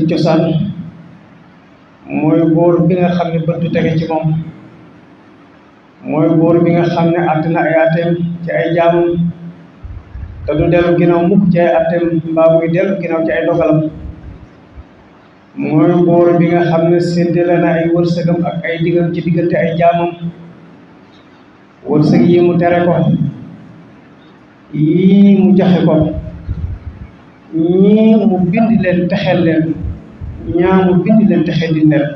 ci cosaan mooy buur bi nga xam ne bët du tege ci moom mooy buur bi nga xam ne àtt na ay àtteem ci ay jaamam te du dellu ginnaaw mukk ci ay àtteem mbaa muy dellu ginnaaw ci ay dogalam mooy buur bi nga xam ne séddale na ay wërsëgam ak ay digam ci diggante ay jaamam wërsëg yi mu tere ko yii mu joxe ko ñii mu bind leen texel leen ñaa mu bind leen texel di leen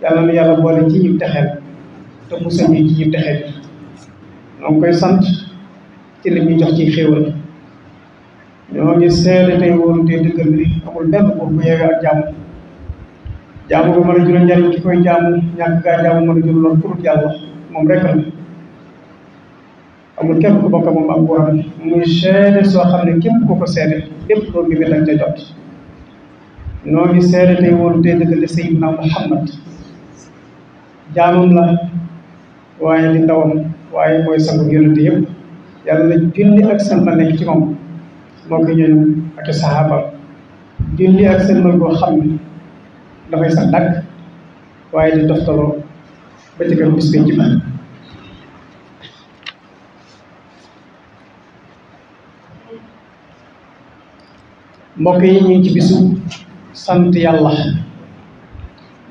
yàlla na yàlla boole ci ñu texel te musal ñu ci ñu texel ñoo ngi koy sant ci li ñu jox ci xéewal ñoo ngi seede tey wóoru te dëggal ni amul benn buur bu yeewee ak jaamu ko mën a jural njariñ ki koy jaamu ñàkk gaa jaamu mën a jural lool kurut yàlla moom rek la amul képp ku bokk moom ak buuram muy seede soo xam ne képp ku ko seede lépp loo ngi ak ca jot noo ngi seede tey wóoru tey dëggal Seydina Muhammad jaamam la waaye di ndawam waaye mooy sangu yonente yëpp yàlla na julli ak sëlmal nekk ci moom moo ko ñëw ak i saxaaba julli ak sëlmal boo xam ne dafay sax dàkk waaye di toftaloo ba ci kër bis bi ci ba mbokk yi ñu ngi ci bisu sant yàlla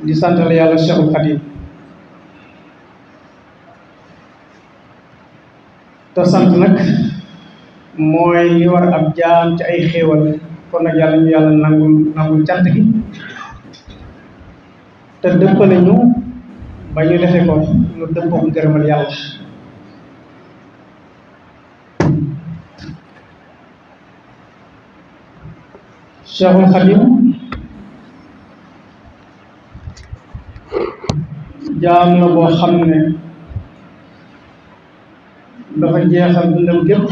di santale yàlla Cheikhul Khadim te sant nag mooy li war ab jaam ci ay xéewal kon nag yàlla ñu yàlla nangul cant gi te dëppale ñu ba ñu defe ko ñu dëppoo ngërëmal yàlla Cheikhul Khadim jaam la boo xam ne dafa jeexal dundam gépp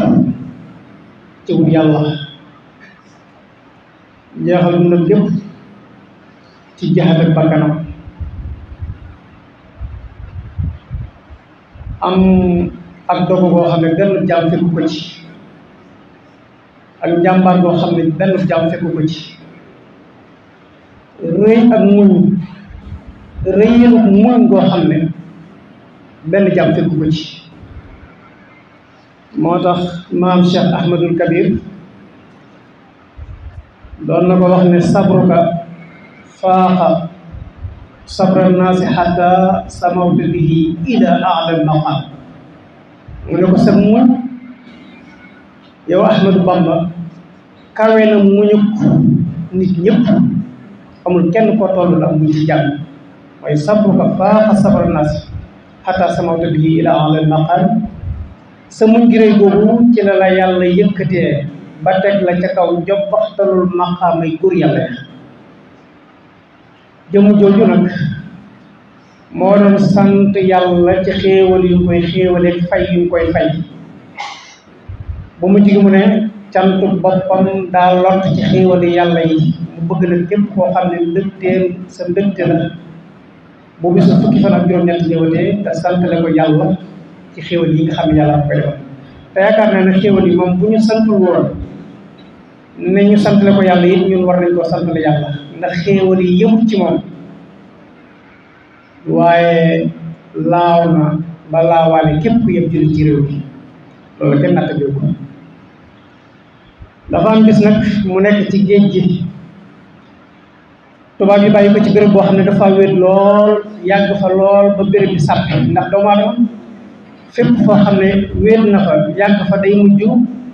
ci wut yàlla jeexal dundam gépp ci jaxat ak bakkanam am ak dogu boo xam ne benn jaam fekku ko ci ak njàmbaar boo xam ne benn jaam fekku ko ci rëy ak muñ rëyal muñ goo xam ne benn jaam fekku ko ci moo tax maam Cheikh Ahmadul Kabir doon na ko wax ne sabruka faaxa sabra naasi xatta samawtu bihi ila a'la maqam mu ne ko sa muñ yow Ahmadu Bamba kawe na muñuk nit ñëpp amul kenn koo toll la muñ ci jàmm mooy sabruka faaxa sabra naasi xatta samawtu bihi ila a'la maqam sa muñ gi rëy boobu ci la la yàlla yëkkatee ba teg la ca kaw njobbaxtalul maqaamay góor yàlla jëmu jooju nag moo doon sant yàlla ci xéewal yu koy xéewaleeg fay yu koy fay bu mu jigi mu ne cantu boppam daa lott ci xéewali yàlla yi mu bëgg nag képp koo xam ne mbégteem sa mbégte la bu bisu fukki fan ak juróom-ñett ñëwatee te santale ko yàlla ci xéewal yi nga xam ne yàlla koy defal te yaakaar naa ne xéewal yi moom bu ñu santul woon ne ñu santale ko yàlla it ñun war nañ koo santale yàlla ndax xéewal yi yëmut ci moom waaye laaw na ba laawaale képp ku yëpp jullit ci réew mi loolu kenn natta ko dafa am bis nag mu nekk ci géej gi tubaab yi bàyyi ko ci béréb boo xam ne dafa wéet lool yàgg fa lool ba béréb bi sàppi ndax doomu aadama fépp foo xam ne wéet na fa yàgg fa day mujj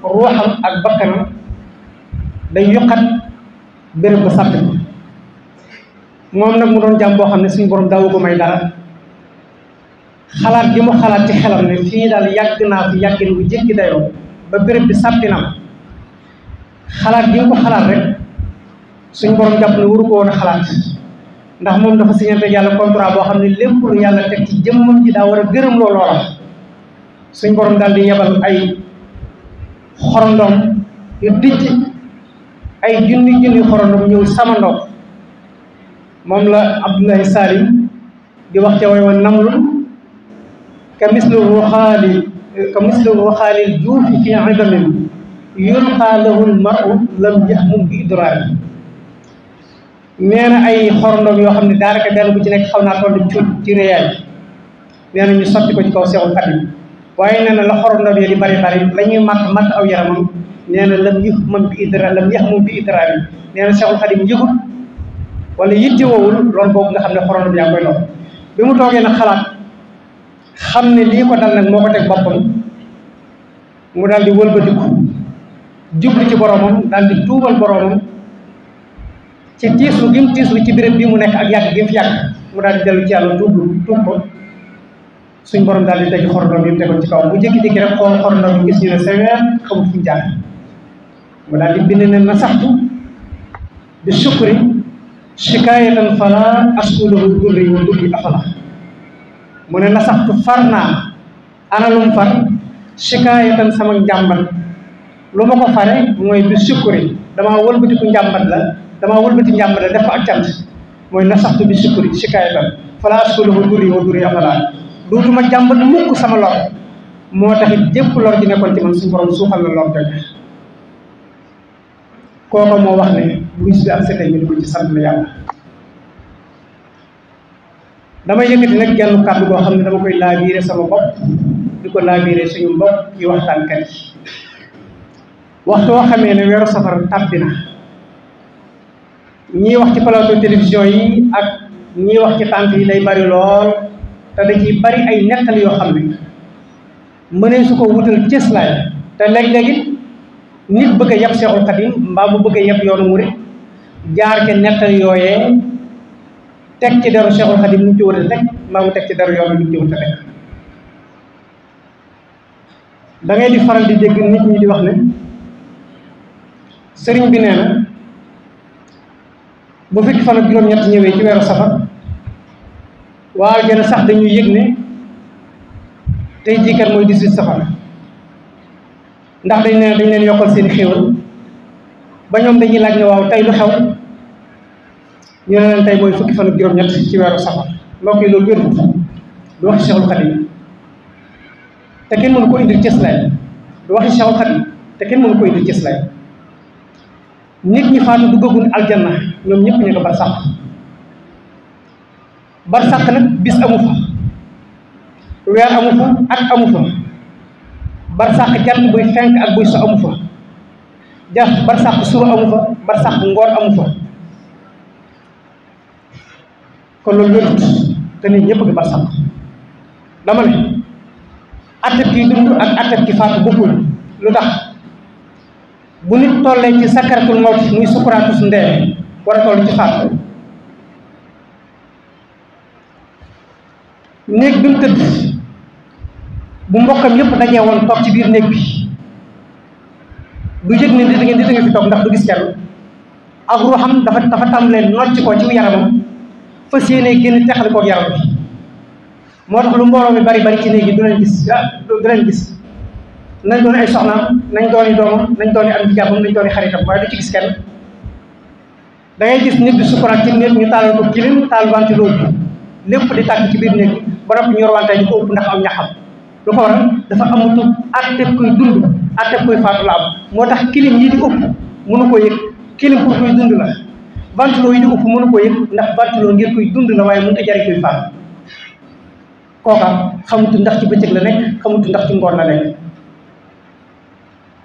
ruuxam ak bakkanam day yokkat béréb ba sàppi ko moom nag mu doon jàmm boo xam ne suñu borom daawu ko may dara xalaat gi mu xalaat ci xelam ne fii daal yàgg naa fi yàggin bu jéggi dayoo ba béréb bi sàppi na ma xalaat gi mu ko xalaat rek suñu borom jàpp ne waru ko woon a xalaat ndax moom dafa signante yàlla contrat boo xam ne lépp lu yàlla teg ci jëmmam ji daa war a gërëm loo loola suñu borom daal di yebal ay xorondom yu dijj ay junni xorondom ñëw sama ndox moom la Abdullahi Salim di wax ca way wa namlu ka mislu ruxaali juufi fi idamin yulqaa lahu lmaru lam yahmum bi idraari nee na ay xorondoom yoo xam ne daanaka benn bu ci nekk xaw naa toll ci réyaay nee na ñu sotti ko ci kaw Seexul Xadim waaye nee na la xorondoom yi di bari bari la ñuy matt aw yaramam nee na lam yëg moom bi idra lam yëg moom bi idra bi nee na Seexul Xadim yëgul wala yitte woowul loolu boobu nga xam ne xorondoom yaa koy lor bi mu toogee nag xalaat xam ne lii ko dal nag moo ko teg boppam mu daal di wëlbatiku jublu ci boromam daal di tuubal boromam ci tiislu gi mu tiislu ci béréb bi mu nekk ak yàgg gi mu fi yàgg mu daal di dellu ci yàlla tuub ko suñ borom daal di teg xorondom yi mu tegoon ci kaw bu jékki-jékki rek xool xorondom yi gis ñu ne sévère xamul fu ñu jaar mu daal di bind ne na saxtu bi sukri shikaayatan fala askulahu durri wa durri afala mu ne na saxtu far naa analum far shikaayatan sama njàmbat lu ma ko fare mooy bi sukri damaa wëlbatiku njàmbat la damaa wëlbati njàmbat la def ko ak cant mooy na saxtu bi sukri shikaayatan fala askulahu durri wa durri afala dootuma jàmbat mukk sama lor moo taxit jépp lor ji nekkoon ci man suñu borom suuxal na lor jooju kooka moo wax ne bu bis bi ak setee ñu di ko ci sant la yàlla damay yëkkati nag genn kàddu boo xam ne dama koy laabiire sama bopp di ko laabiire suñu mbokk yi waxtaankat yi waxtoo xamee ne weeru safar tàbbi na ñii wax ci plateau télévision yi ak ñii wax ci tànt yi day bari lool te da ciy bari ay nettali yoo xam ne mënee su ko wutal cëslaay te léeg-léeg it nit bëgg a yab Seexul Xadim mbaa mu bëgg a yab yoonu murit jaar ca nettali yooyee teg ci deru Seexul Xadim nu mu ci war a teg mbaa mu teg ci deru yoonu nu mu ci war a teg da ngay di faral di dégg nit ñi di wax ne sëriñ bi nee na bu fekki fan ak juróom-ñett ñëwee ci weeru safar waa aljana sax dañuy yëg ne tey jii kat mooy 18 safar ndax dañ leen yokkal seen xéewal ba ñoom dañuy laaj ne waaw tey lu xew ñu ne leen tey mooy fukki fan ak juróom-ñett ci weeru safar mbokk yi loolu wérut du waxi Seexul Xadim te kenn mënu ko indil cëslaay du waxi Seexul Xadim te kenn mënu ko indil cëslaay nit ñi faatu duggagul aljanna ñoom ñëpp ñu ko barsàq barsàq nag bis amu fa weer amu fa at amu fa barsàq jant buy fenk ak buy so amu fa barsàq suba amu fa barsàq ngoon amu fa kon loolu wérut te nit ñëpp gi barsàq dama ne atteb kiy dund ak atteb ki faatu bokkul lu tax bu nit tollee ci sakaratul mawt muy sukuraatus ndee war a toll ci faatu néeg bi mu tëdd bu mbokkam yëpp dajee woon toog ci biir néeg bi du yëg ne nit a ngi fi toog ndax du gis kenn ak ruuxam dafa tàmbalee nocc ko ci yaramam fas yéene génn teqali koog yaram bi moo tax lu mbooloo mi bari bari ci néeg yi du leen gis nañ doon ay soxnaam nañ dooni doomam nañ dooni am jàppam nañ dooni xaritam waaye du ci gis kenn da ngay gis nit bi sukuraat ci néeg ñu taalal ko kilim taal ventilo bi lépp di tàkk ci biir néeg bi ba noppi ñu rawante ñu ko ëpp ndax am ñaxam lu ko waral dafa amatu atteb koy dund atteb koy faatu la am moo tax kilim yi di ëpp mënu ko yëg kilim pour koy dund la ventilo yi di ëpp mënu ko yëg ndax ventilo ngir koy dund la waaye mënut a jariñ koy faatu kooka xamutu ndax ci bëccëg la nekk xamutu ndax ci ngoon la nekk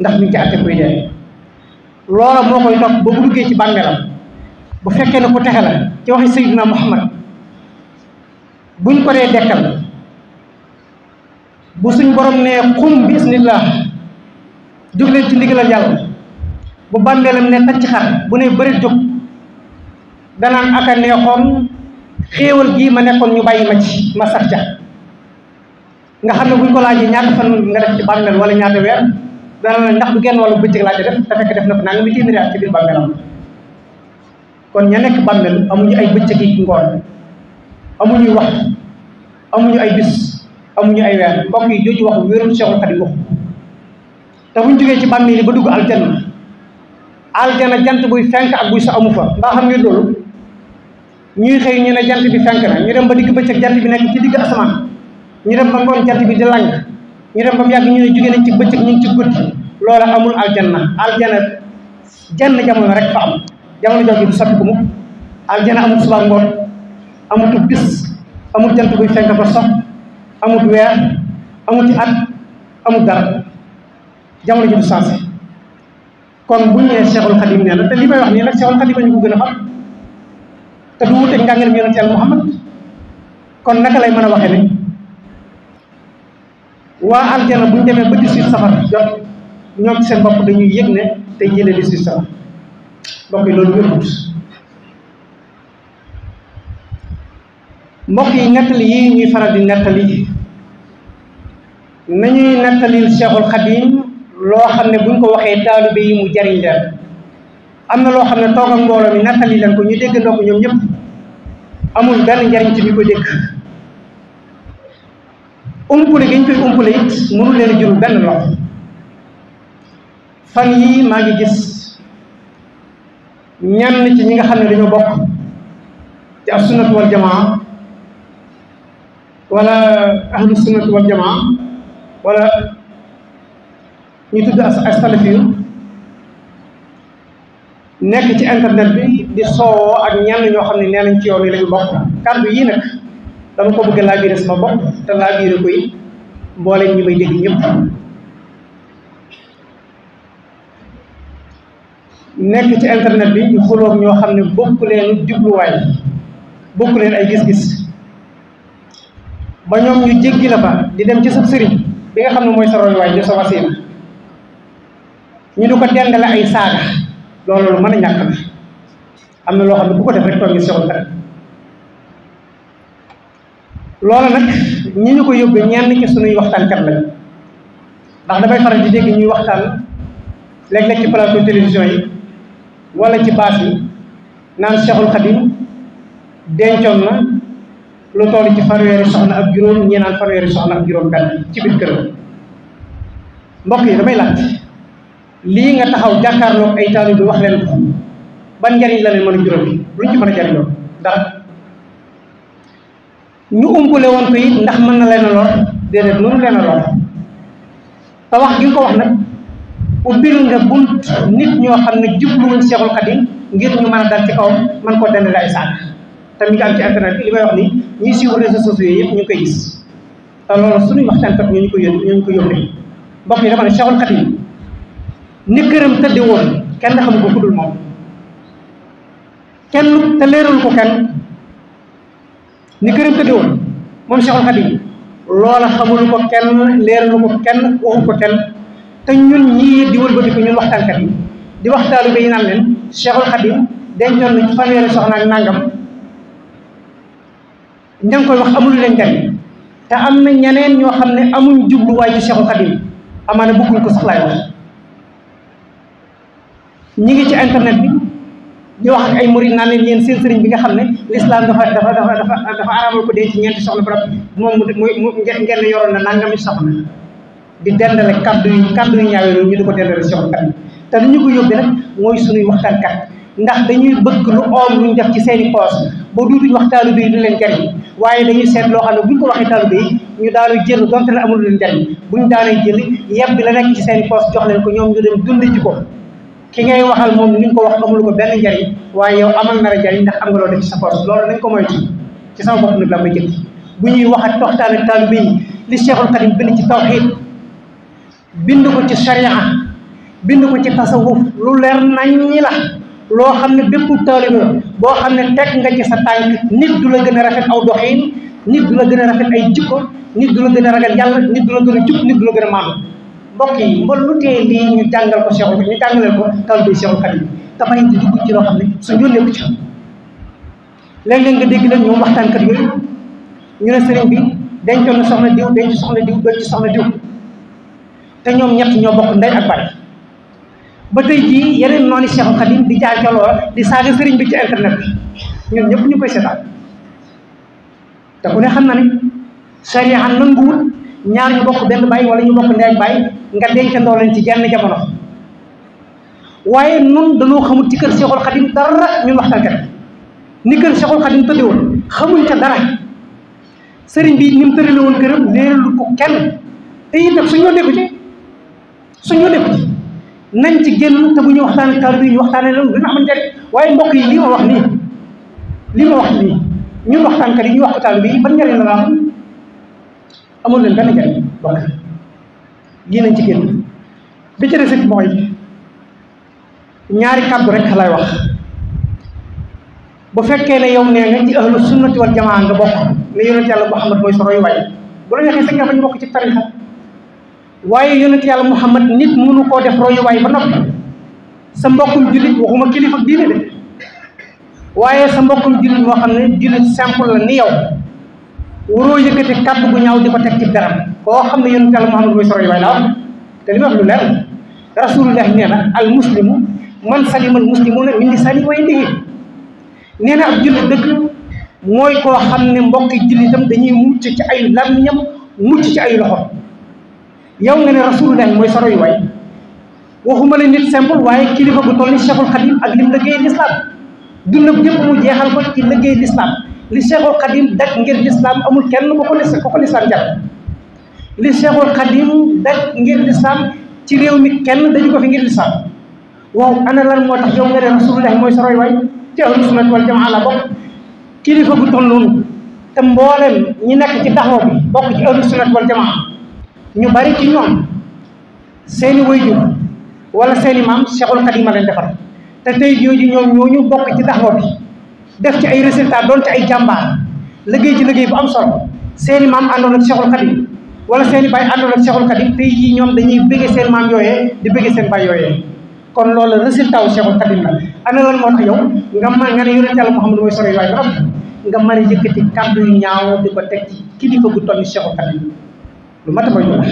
ndax mi ngi ci atteb koy dee loola moo koy topp ba bu duggee ci bàmmeelam bu fekkee ne ko texe la ci waxi Seydina Muhammad buñ ko dee dekkal bu suñ borom nee xum bi isnillah jóg leen ci ndigalal yàlla bu bàmmeelam ne tacc xar bu ne bëri jóg danaan aka neexoon xéewal gii ma nekkoon ñu bàyyi ma ci ma sax ca nga xam ne buñ ko laajee ñaata fan nga def ci bàmmeel wala ñaata weer dana la ndax du genn wàllu bëccëg laa def te fekk def na ko naa nga mi téeméeri at ci biir bàmmeelam kon ña nekk bàmmeel amuñu ay bëccëg yi ngoon amuñuy waxtu amuñu ay bis amuñu ay weer mbokk yi jooju wax wéerul Seexul Xadim wax te buñ jógee ci bàmmeel yi ba dugg aljanna jant buy fenk ak buy so amu fa mbaa xam ngeen loolu ñuy xëy ñu ne jant bi fenk na ñu dem ba digg bëccëg jant bi nekk ci digg asamaan ñu dem ba ngoon jant bi di lang ñu dem ba mu yàgg ñu ne jógee nañ ci bëccëg ñu ngi ci guddi loola amul aljanna jenn jamono rek fa am jamono jooju du soppi ko mukk aljana amul suba ngoon, amul bis, amul jant buy fenk ko sox, amul weer, amul ci at, amul dara. jamono ji du sensé. kon bu ñu nee Cheikhul Khadim nee na te li may wax nii nag Cheikhul Khadim ñu ko gën a xam te du wuteeg njàngaleem yonent Yàlla Muhammad. kon naka lay mën a waxee ne waa aljana bu ñu demee ba 18 safar jot ñoom ci seen bopp dañuy yëg ne tey jëlee 18 safar mbokk yi loolu wérut. mbokk yi nettali yi ñuy faral di nettali nañuy nettalil Cheikhul Khadim loo xam ne buñ ko waxee taalibe yi mu jariñ leen. am na loo xam ne toog ak mbooloo mi nettali leen ko ñu déggandoo ko ñoom ñëpp amul benn njariñ ci bi ko dégg. umpule gi ñu koy umpule it mënu leen jurul benn loxo. fan yii maa ngi gis ñenn ci ñi nga xam ne dañoo bokk ci as sunnatu wal jamaa wala ahlu sunnatu wal jamaa wala ñu tudd as salafiyu nekk ci internet bi di soowoo ak ñenn ñoo xam ne nee nañ ci yoon yi lañu bokk. kàddu yii nag dama ko bëgg laa biire sama bopp te laa biire koy mboole ñi may dégg ñëpp. nekk ci internet bi ñu xuloog ñoo xam ne bokk leen jubluwaay bokk leen ay gis-gis ba ñoom ñu jéggi la fa di dem ci sa sëriñ bi nga xam ne mooy sa royuwaay di sa wasiila ñu du ko dendale ay saaga. loolu lu mën a ñàkk na am na loo xam ne bu ko def rek toog ngi Cheikhul Khadim. loolu nag ñi ñu ko yóbbee ñenn ci sunuy waxtaankat lañ ndax damay faral di dégg ñuy waxtaan léeg-léeg ci plateau télévision yi wala ci baas yi naan Cheikhul Khadim dencoon na lu toll ci fanweeri soxna ak juróom ñi naan fanweeri soxna ak juróom benn ci biir këram. mbokk yi damay laaj lii nga taxaw jàkkaarloog ay taalibe bi wax leen ko ban njariñ la leen mën a juróom bi luñ ci mën a jariñoo dara. ñu umpule woon ko it ndax mën na leen a lor déedéet mënu leen a lor te wax gi nga ko wax nag ubbil nga bunt nit ñoo xam ne jubluwuñ Cheikhul Khadim ngir ñu mën a dal ci kawam man koo dendale ay sànq te mi ngi am ci internet bi li may wax ni ñuy suivre réseaux sociaux yi yëpp ñu ngi koy gis te loolu suñuy waxtaankat ñoo ñu ko yónnee mbokk yi dama ne Cheikhul Khadim ni këram tëdde woon kenn xamu ko ku dul moom kenn te leerul ko kenn ni këram tëdde woon moom Cheikhul Khadim loola xamul ko kenn leeralu ko kenn waxu ko kenn te ñun ñii di wëlbati ko ñun waxtaankat yi di waxtaanu ba yi naan leen Cheikhul Khadim dencoon na fanweeri soxna ak nangam ña ngi koy wax amul leen njariñ te am na ñeneen ñoo xam ne amuñ jubluwaay ci Cheikhul Khadim amaana bëgguñ ko sax laay wax ñi ngi ci internet bi di wax ak ay murid naan leen yéen seen sëriñ bi nga xam ne l'islam dafa araamal ko denc ñeenti soxna ba moom mu ngeen yoroon na nangami soxna di dendale kaddu yu ñaawe loolu ñu di ko dendale Cheikhul Khadim te lu ñu ko yóbbee nag mooy suñuy waxtaankat ndax dañuy bëgg lu oom luñ def ci seeni poos ba duutuñ wax taalibe yi du leen jariñ waaye dañuy seet loo xam ne buñ ko waxee taalibe yi ñu daanu jël donte ne amul leen jariñ buñ daanee jël yeb bi la nekk ci seeni poos jox leen ko ñoom ñu dem dund ji ko ki ngay waxal moom li nga ko wax amul ko benn njariñ waaye yow amal na la njariñ ndax am nga loo def ci sa poos loolu nañ ko moytu ci sama bopp nag la may jëkk bu ñuy waxat waxtaan ak taalibe yi li Cheikhul Khadim bind ci tawhid bind ko ci sharia bind ko ci tasawuf lu leer naññi la loo xam ne bépp taalibe boo xam ne teg nga ci sa tànk nit du la gën a rafet aw doxiin nit du la gën a rafet ay jikko nit du la gën a ragal yàlla nit du la gën a jub nit du la gën a maandu mbokk yi mbon lu tee lii ñu jàngal ko Cheikhul ñu jàngaleel ko taalibe Cheikhul Khadim te bañ di dugg ci loo xam ne su yónnee ko ci léeg-léeg nga dégg leen ñoom waxtaankat yooyu ñu ne sëriñ bi dencoon na soxna diw denc soxna diw denc soxna diw te ñoom ñett ñoo bokk ndey ak baay ba tey jii yeneen noonu Cheikhul Khadim di jaar ca loola di saaga sëriñ bi ci internet bi ñun ñëpp ñu koy seetaan te ku ne xam na ne sariya nanguwul ñaar ñu bokk benn baay wala ñu bokk ndey ak baay nga dencandoo leen ci jenn jamono waaye nun dañoo xamul ci kër Cheikhul Khadim dara ñun waxtaankat ni kër Cheikhul Khadim tëddee woon xamuñ ca dara sëriñ bi ni mu tërale woon këram leeralu ko kenn te itam suñoo nekku ci nañ ci génn te bu ñu waxtaanee taalibe yi ñu waxtaanee leen dina am njariñ waaye mbokk yi lii ma wax nii li ma wax nii ñun waxtaankat yi ñu wax ko taal bi ban njëriñ la am amul leen benn njëriñ bokk gi nañ ci génn bi ci des mooy ñaari kàddu rek lay wax bu fekkee ne yow nee nga ci ahlu sunnati wal jamaa nga bokk ne yonent yàlla Muhammad mooy sa royuwaay bu la neexee sax nga bañ bokk ci tarixa waaye yonent yàlla Muhammad nit mënu koo def royuwaay ba noppi sa mbokkum jullit waxuma kilifa diine de waaye sa mbokkum jullit moo xam ne jullit simple la ni yow waroo yëkkati kàddu gu ñaaw di ko teg ci daram koo xam ne yonent yàlla Muhammad mooy sa royuwaay la wax te li ma wax lu leer rasulullah nee na al muslimu man salima al muslimuna min lisaanihi wa yadihi nee na ab jullit dëgg mooy koo xam ne mbokki jullitam dañuy mucc ci ay làmmiñam mucc ci ay loxo yow nga ne rasulullah mooy sa royuwaay waxuma la nit simple waaye kilifa gu toll ni Cheikhul Khadim ak lim liggéey l'islam dundam jëpp mu jeexal ko ci liggéey l'islam li Cheikhul Khadim daj ngir l'islam amul kenn bu ko l'islam jar li Cheikhul Khadim daj ngir l'islam ci réew mi kenn dañu ko fi ngir l'islam waaw ana lan moo tax yow nga ne rasulullah mooy sa royuwaay ci ahlu sunnati wal jamaa la bokk kilifa gu toll noonu te mboolem ñi nekk ci taxaw bi bokk ci ahlu sunnati wal jamaa ñu bari ci ñoom seeni wayjur wala seeni maam Cheikhul Khadim a leen defar te tey jooju ñoom ñooñu bokk ci taxaw bi def ci ay résultat doon ci ay jàmbaar liggéey ci liggéey bu am solo seeni maam àndoon ak Cheikhul Khadim wala seeni baay àndoon ak Cheikhul Khadim tey jii ñoom dañuy bëgge seen maam yooyee di bëgge seen baay yooyee kon loolu résultat wu Cheikhul Khadim la ana lan moo tax yow nga ne yonent yàlla Muhammad mooy sori waay ba nga mën a yëkkati kàddu yu ñaaw di ko teg ci kilifa gu toll ni Cheikhul Khadim lu mat a koy jox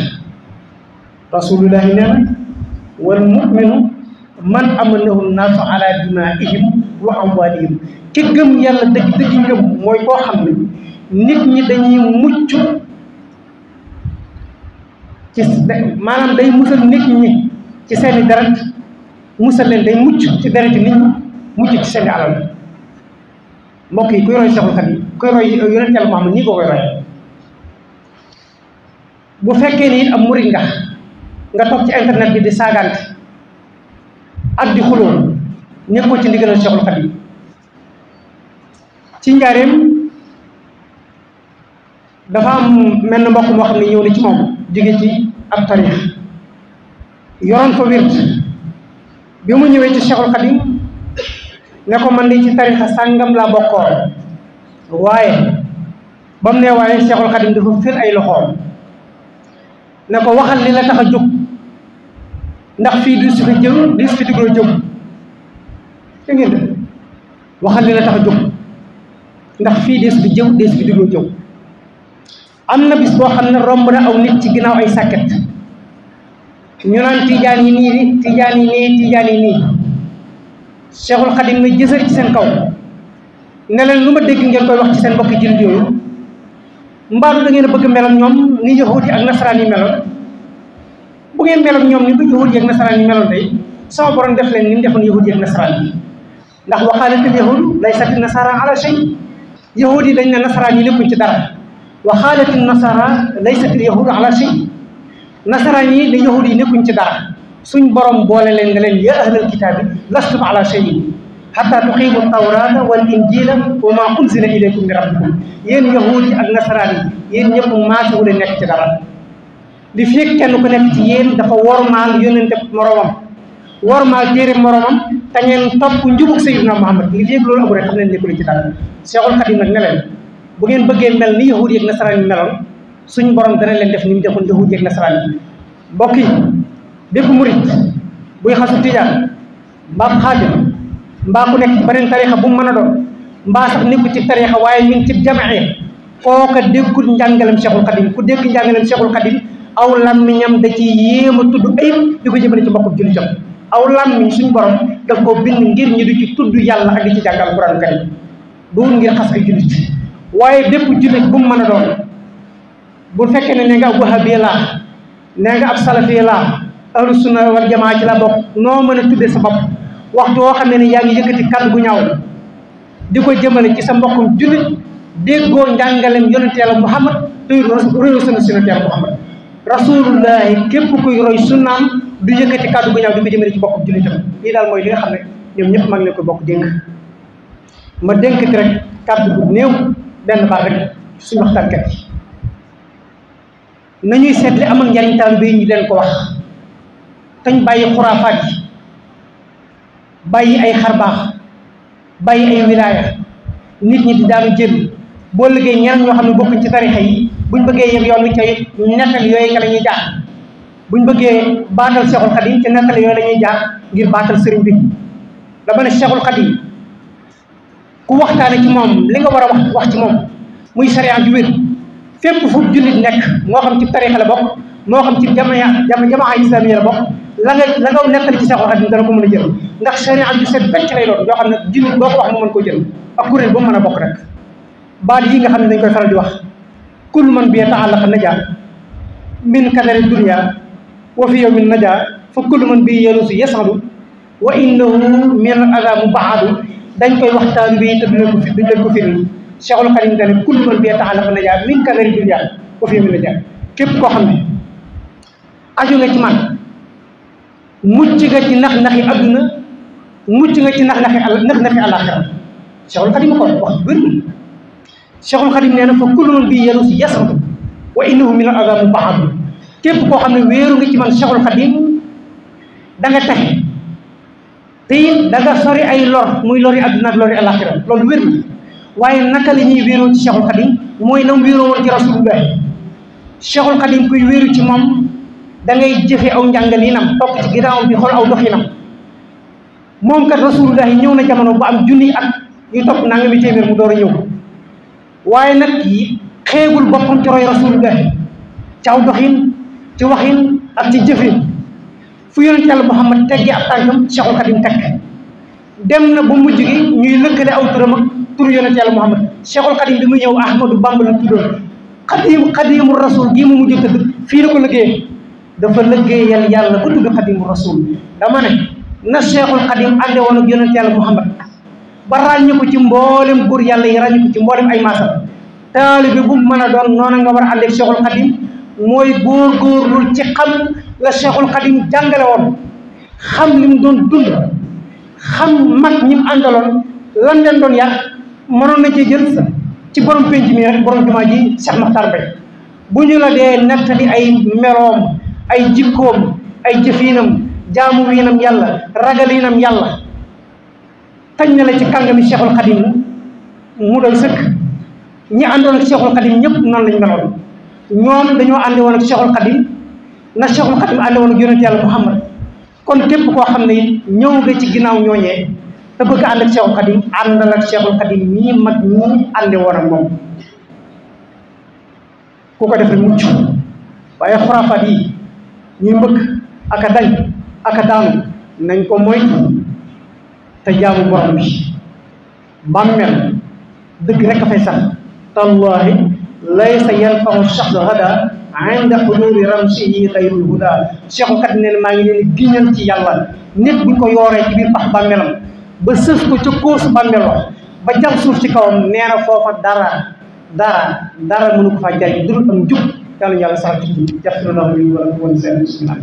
rasulullahi nee na wal mu'minu man amanahu naasu ala dimaa'ihim wa amwaalihim ki gëm yàlla dëgg ngëm mooy koo xam ne nit ñi dañuy mucc ci maanaam day musal nit ñi ci seeni deret musal leen day mucc ci dereti nit ñi mucc ci seeni alal mbokk yi kuy roy Cheikhul Khadim kuy roy yonent yàlla Muhammad nii ko koy roy bu fekkee ni it am murid nga toog ci internet bi di saagante ak di xuloo nekkoo ci ndigalal Cheikhul Khadim ci njaareem dafa am mel na mbokk moo xam ne ñëw na ci moom jóge ci ab tarix yoroon fa wird bi mu ñëwee ci Cheikhul Khadim ne ko man de ci tarixa sàngam laa bokkoon waaye ba mu ne waaye Cheikhul Khadim dafa fir ay loxoom ne ko waxal li la tax a jóg ndax fii du su fi jëm di su fi digloo jëm te ngeen de waxal li la tax a jóg ndax fii des fi jëw des fi digloo jëw am na bis boo xam ne romb na aw nit ci ginnaaw ay sàkket ñu naan tijaan yi nii tijaan yi nii tijaan yi nii Cheikhul Khadim nga jësal ci seen kaw ne leen lu ma dégg ngeen koy wax ci seen mbokki jullit yooyu mbaadu da ngeen a bëgg meloon ñoom ni yahuud yi ak nasaraan yi meloon bu ngeen meloon ñoom ni bu yahuud yi ak nasaraan yi meloon tey sama borom def leen ni mu defoon yahuud yi ak nasaraan yi ndax waxaalatil yahud laysati nasara ala shay yahuud yi dañ ne nasaraan yi nekkuñ ci dara waxaalatil nasara laysatil yahud ala shay nasaraan yi ne yahuud yi nekkuñ ci dara suñ borom boole leen nga leen ya ahlal kitaabi lastum ala shay hatta tuqimu tawrata wal injila wa ma unzila ilaykum min rabbikum yéen yahuud yi ak nasaraan yi yéen ñëpp maase wu leen nekk ci dara li fi kenn ku nekk ci yéen dafa wormaal yónnente moromam wormaal téere moromam te ngeen topp njubug Sayyidina Muhammad li fi loolu amu rek xam ne nekkul ci dara Cheikhul Khadim nag ne leen bu ngeen bëggee mel ni yahuud yi ak nasaraan yi meloon suñ borom dana leen def ni mu defoon yahuud yi ak nasaraan yi mbokk yi bépp murit buy xasu tijaan mbaa xaadir mbaa ku nekk ci beneen tarixa bu mu mën a doon mbaa sax nekku ci tarixa waaye ñu ngi ci jamee kooka déggul njàngalem Cheikhul Khadim ku dégg njàngalem Cheikhul Khadim aw làmmiñam da ci yéem a tudd ayib di ko jëmale ci mbokku jullitam aw làmmiñ suñu borom daf koo bind ngir ñu di ci tudd yàlla ak di ci jàngal Alxuraan karim duwul ngir xas ay jullit waaye bépp jullit bu mu mën a doon bu fekkee ne nga ab wahabi laa nee nga ab salafi laa ahlu sunna wal jamaa ci la bokk noo mën a tuddee sa bopp waxtu woo xam ne yaa ngi yëkkati kàddu gu ñaaw di ko jëmale ci sa mbokkum jullit déggoo njàngalem yonent yàlla Muhammad te royu sunna yonent yàlla Muhammad rasulullahi képp kuy roy sunnaam du yëkkati kàddu gu ñaaw di ko jëmale ci mbokkum jullitam lii daal mooy li nga xam ne ñoom ñëpp maa ngi leen koy bokk dénk ma dénk rek kàddu bu néew benn baat rek suñu waxtaankat yi nañuy seet li amal njariñ taalibe yi ñu leen ko wax tañ bàyyi xuraafaat yi bàyyi ay xarbaax bàyyi ay wilaaya nit ñi di daanu jël boo liggéey ñeneen ñoo xam ne bokkuñ ci tarixa yi buñ bëggee yëg yoon wi ca nettali yooyu ca la ñuy jaar buñ bëggee baatal Cheikhul Khadim ca nettali yooyu la ñuy jaar ngir baatal sëriñ bi dama ne Cheikhul Khadim ku waxtaane ci moom li nga war a wax ci moom muy sariya ju wér fépp fu jullit nekk moo xam ci tarixa la bokk moo xam ci jamaa islamiya la bokk la nga nettali ci Cheikhul Khadim dana ko mën a jël ndax sariya ju set becc lay doon yoo xam ne jullit boo ko wax mu mën koo jël ak kuréel ba mu mën a bokk rek baat yi nga xam ne dañ koy faral di wax kullu man bi ta'allaqa naja min kadari dunya wa fi yawmin naja fa kullu man bi yalusu yasadu wa innahu min al-adha mubaadu dañ koy waxtaan bi te duñ leen ko firi Cheikhul Khadim dane kullu man bi ta'allaqa naja min kadari dunya wa fi yawmin naja képp koo xam ne aju nga ci man mucc nga ci nax-naxi adduna mucc nga ci nax-naxi àllaaxira Cheikhul Khadim ko wax wér Cheikhul Khadim nee na fa kullu man bi yalusu yasadu wa innahu min al-adha mubaadu képp koo xam ne wéeru nga ci man Cheikhul Khadim da nga taxe te it da nga sori ay lor muy lori adduna ak lori àllaaxira loolu wér na waaye naka la ñuy wéeroo ci Cheikhul Khadim mooy nam wéeroo woon ci rasulullah Cheikhul Khadim kuy wéeru ci moom da ngay jëfe aw njàngalinam topp ci ginnaawam bi xool aw doxinam moom kat rasulullah ñëw na jamono ba am junni at ñu topp nangami téeméer mu door a ñëw waaye nag xeegul boppam ci roy rasulullah ci aw doxin ci waxin ak ci jëfin fu yonent yàlla Muhammad teggi ab tànkam Cheikhul Khadim teg dem na ba mujj gi ñuy lëkkale aw turam ak turu yonent yàlla Muhammad Cheikhul Khadim bi muy ñëw Ahmadou Bamba la tuddoon xadimu rasul gii mu mujj tëdd fii la ko liggéey dafa liggéeyal yàlla ba tudd xadimu rasul dama ne na Cheikhul Khadim ànde woon ak yonent yàlla Muhammad ba ràññi ko ci mboolem góor yàlla yi ràññi ko ci mboolem ay maasam taalibe bu mu mën a doon noonu nga war a ànd ak Cheikhul Khadim mooy góorgóorlu ci xam la Cheikhul Khadim jàngale woon xam li mu doon dund xam mag ñi mu àndaloon lan leen doon yar mënoon na cee jël sa ci borom penc mi rek borom jumaa ji Cheikh Makhtar Mbaye bu ñu la dee nettali ay meloom ay jikkoom ay jëfinam jaamu wiinam yàlla ragalinam yàlla tañ na la ci kàngami Cheikhul Khadim mu doy sëkk ñi àndoon ak Cheikhul Khadim ñëpp noonu lañ meloon ñoom dañoo ànde woon ak Cheikhul Khadim na Cheikhul Khadim ànde woon ak yonent yàlla Muhammad kon képp koo xam ne it ñëw nga ci ginnaaw ñooñee te bëgg ànd ak Cheikhul Khadim àndal ak Cheikhul Khadim ñii mag ñii ànde woon ak moom ku ko def rek mucc waaye xuraafaat yi ñuy mbëkk ak a dañ ak a daanu nañ ko moytu te jaamu borom bi bàmmeel dëgg rek a fay sax tallahi laysa yanfau shaxsa hada inda xuduri ramsihi xayrul huda Cheikhul Khadim ne maa ngi leen giñal ci yàlla nit buñ ko yooree ci biir pax bàmmeelam ba sëf ko ca kóosu bàmmeel wax ba jam suuf ci kawam nee na foofa dara mënu ko faa jariñ dul am njub yàlla sax ci jàpp na la wala woon seen bismillah